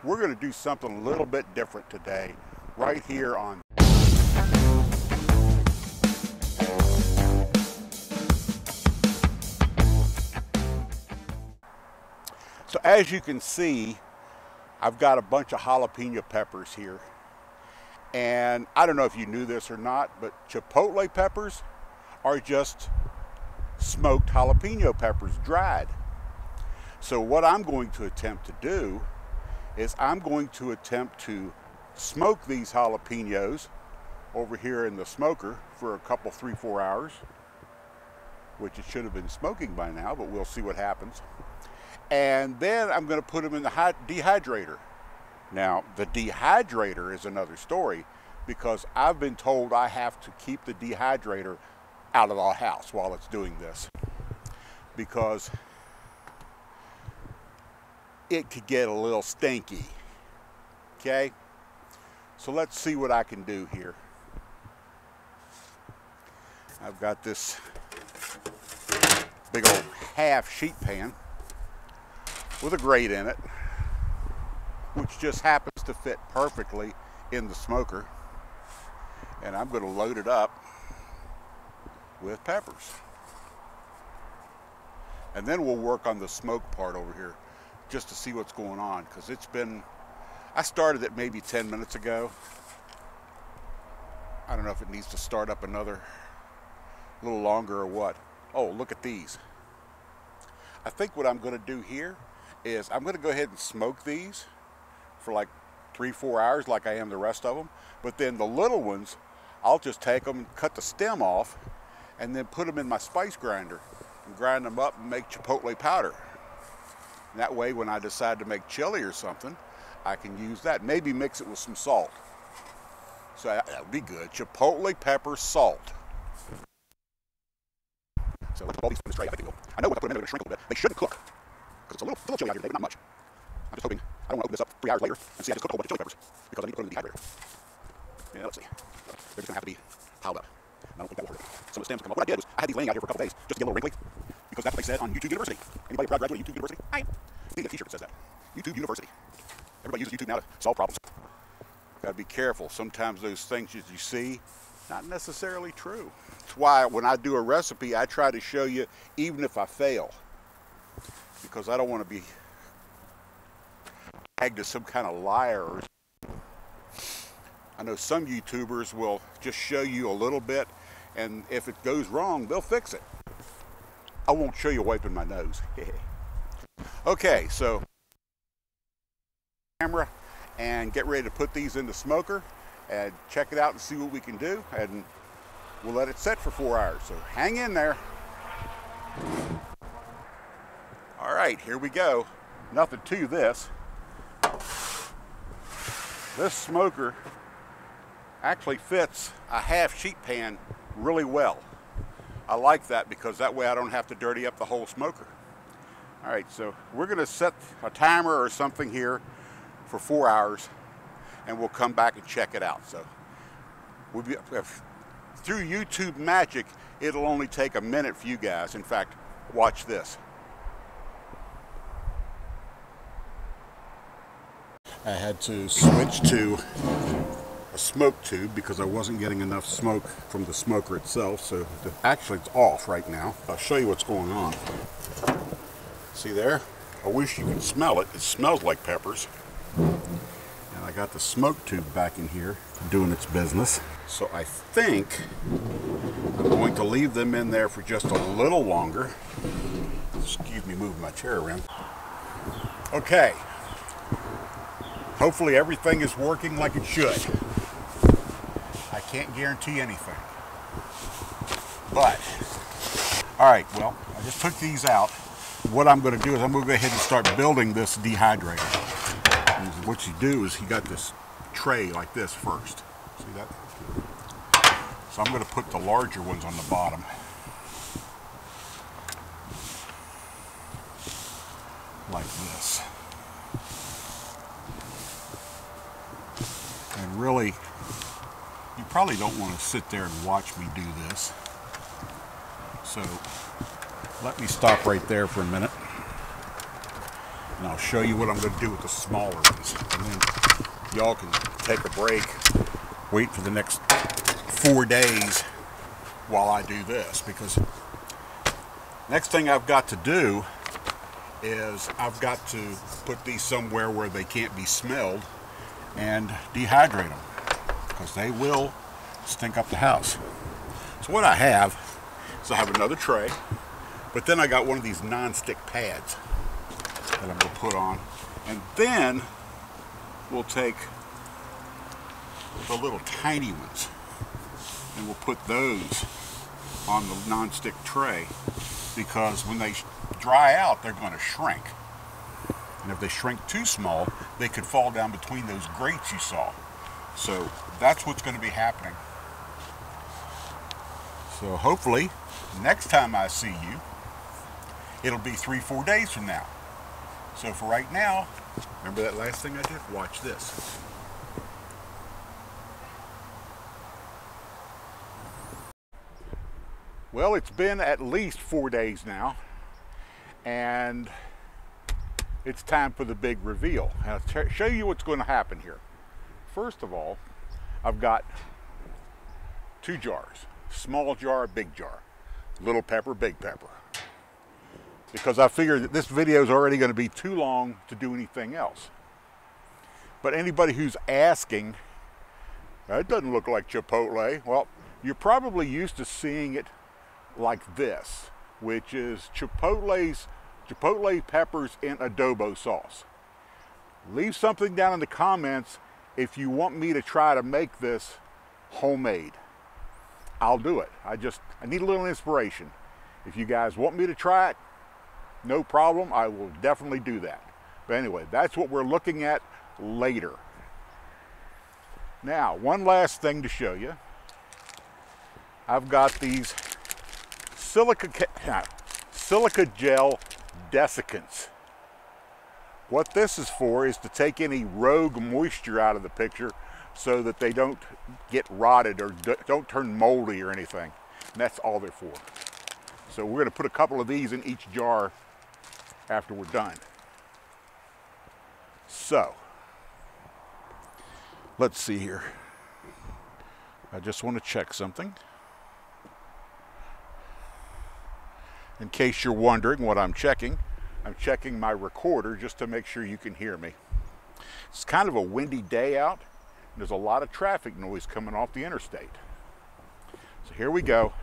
We're going to do something a little bit different today, right here on So as you can see, I've got a bunch of jalapeno peppers here. And I don't know if you knew this or not, but Chipotle peppers are just smoked jalapeno peppers, dried. So what I'm going to attempt to do is I'm going to attempt to smoke these jalapenos over here in the smoker for a couple, 3-4 hours, which it should have been smoking by now, but we'll see what happens. And then I'm going to put them in the dehydrator. Now, the dehydrator is another story, because I've been told I have to keep the dehydrator out of the house while it's doing this, because it could get a little stinky. Okay? So let's see what I can do here. I've got this big old half sheet pan with a grate in it, which just happens to fit perfectly in the smoker. And I'm going to load it up with peppers. And then we'll work on the smoke part over here just to see what's going on, because it's been, I started it maybe 10 minutes ago. I don't know if it needs to start up another little longer or what. Oh, look at these. I think what I'm going to do here is I'm going to go ahead and smoke these for like 3-4 hours like I am the rest of them. But then the little ones, I'll just take them and cut the stem off and then put them in my spice grinder and grind them up and make chipotle powder. And that way when I decide to make chili or something, I can use that. Maybe mix it with some salt. So that would be good. Chipotle pepper salt. So let's put all these in the tray. I know when I put them in, they're going to shrink a little bit. They shouldn't cook, because it's a little chilly out here today, but not much. I'm just hoping I don't want to open this up 3 hours later and see I just cooked a whole bunch of chili peppers, because I need to put them in the dehydrator. Yeah, let's see. They're just going to have to be piled up. And I don't think that will hurt it. Some of the stems come up. What I did was I had these laying out here for a couple days just to get a little wrinkly, because that's what they said on YouTube University. Anybody proud to graduate YouTube University? I need a t-shirt that says that. YouTube University. Everybody uses YouTube now to solve problems. Got to be careful. Sometimes those things that you see, not necessarily true. That's why when I do a recipe, I try to show you even if I fail, because I don't want to be tagged as some kind of liar. I know some YouTubers will just show you a little bit, and if it goes wrong, they'll fix it. I won't show you wiping my nose. Okay, so camera and get ready to put these in the smoker and check it out and see what we can do, and we'll let it set for 4 hours. So hang in there. All right, here we go. Nothing to this. This smoker actually fits a half sheet pan really well. I like that, because that way I don't have to dirty up the whole smoker. All right, so we're going to set a timer or something here for 4 hours, and we'll come back and check it out. So we'll be, through YouTube magic, it'll only take a minute for you guys. In fact, watch this. I had to switch to a smoke tube because I wasn't getting enough smoke from the smoker itself. So actually it's off right now. I'll show you what's going on. See there? I wish you could smell it. It smells like peppers. And I got the smoke tube back in here doing its business. So I think I'm going to leave them in there for just a little longer. Excuse me, moving my chair around. Okay. Hopefully everything is working like it should. I can't guarantee anything. But, all right, well, I just took these out. What I'm going to do is I'm going to go ahead and start building this dehydrator. And what you do is you got this tray like this first. See that? So I'm going to put the larger ones on the bottom. Like this. And really, you probably don't want to sit there and watch me do this. So let me stop right there for a minute. And I'll show you what I'm going to do with the smaller ones. And then y'all can take a break, wait for the next 4 days while I do this, because next thing I've got to do is I've got to put these somewhere where they can't be smelled and dehydrate them, because they will stink up the house. So what I have is I have another tray, but then I got one of these non-stick pads that I'm going to put on, and then we'll take the little tiny ones and we'll put those on the non-stick tray, because when they dry out they're going to shrink, and if they shrink too small they could fall down between those grates you saw. So that's what's going to be happening. So hopefully next time I see you it'll be 3-4 days from now. So for right now, remember that last thing I did? Watch this. Well, it's been at least 4 days now, and it's time for the big reveal. I'll show you what's going to happen here. First of all, I've got 2 jars. Small jar, big jar. Little pepper, big pepper. Because I figured that this video is already going to be too long to do anything else. But anybody who's asking, that doesn't look like Chipotle. Well, you're probably used to seeing it like this, which is Chipotle peppers in adobo sauce. Leave something down in the comments if you want me to try to make this homemade. I'll do it. I need a little inspiration. If you guys want me to try it, no problem, I will definitely do that. But anyway, that's what we're looking at later. Now, one last thing to show you. I've got these silica gel desiccants. What this is for is to take any rogue moisture out of the picture so that they don't get rotted or don't turn moldy or anything. And that's all they're for. So we're going to put a couple of these in each jar after we're done. So, let's see here. I just want to check something. In case you're wondering what I'm checking my recorder just to make sure you can hear me. It's kind of a windy day out, and there's a lot of traffic noise coming off the interstate. So here we go.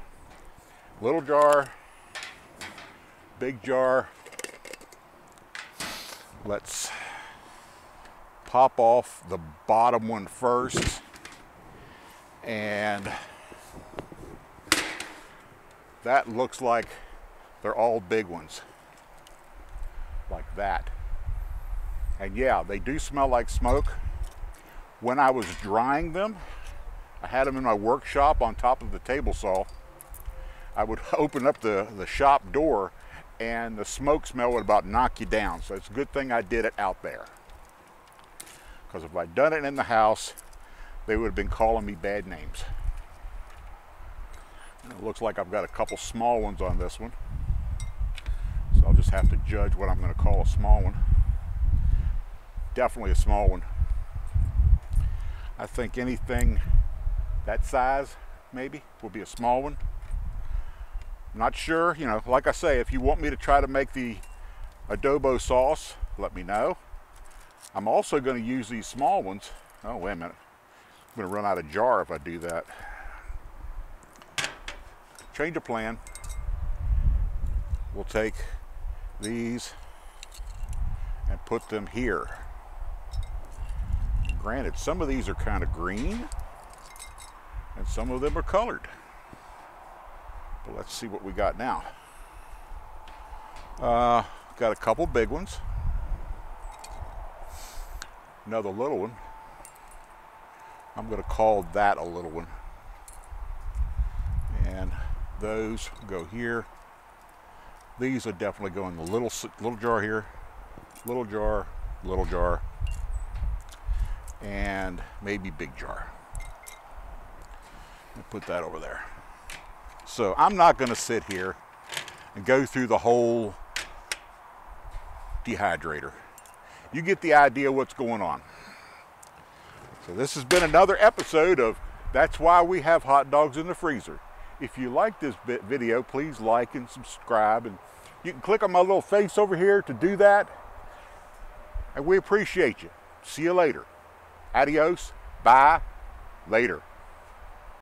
Little jar, big jar. Let's pop off the bottom one first, and that looks like they're all big ones, like that. And yeah, they do smell like smoke. When I was drying them, I had them in my workshop on top of the table saw. I would open up the shop door and the smoke smell would about knock you down. So it's a good thing I did it out there. Because if I'd done it in the house, they would have been calling me bad names. And it looks like I've got a couple small ones on this one. So I'll just have to judge what I'm going to call a small one. Definitely a small one. I think anything that size, maybe, will be a small one. Not sure, you know, like I say, if you want me to try to make the adobo sauce, let me know. I'm also going to use these small ones. Oh, wait a minute. I'm going to run out of jar if I do that. Change of plan. We'll take these and put them here. Granted, some of these are kind of green and some of them are colored. But let's see what we got now. Got a couple big ones. Another little one. I'm going to call that a little one. And those go here. These are definitely go in the little jar here. Little jar, and maybe big jar. I'll put that over there. So I'm not going to sit here and go through the whole dehydrator. you get the idea what's going on. So this has been another episode of That's Why We Have Hot Dogs in the Freezer. If you like this video, please like and subscribe. And you can click on my little face over here to do that. And we appreciate you. See you later. Adios. Bye. Later.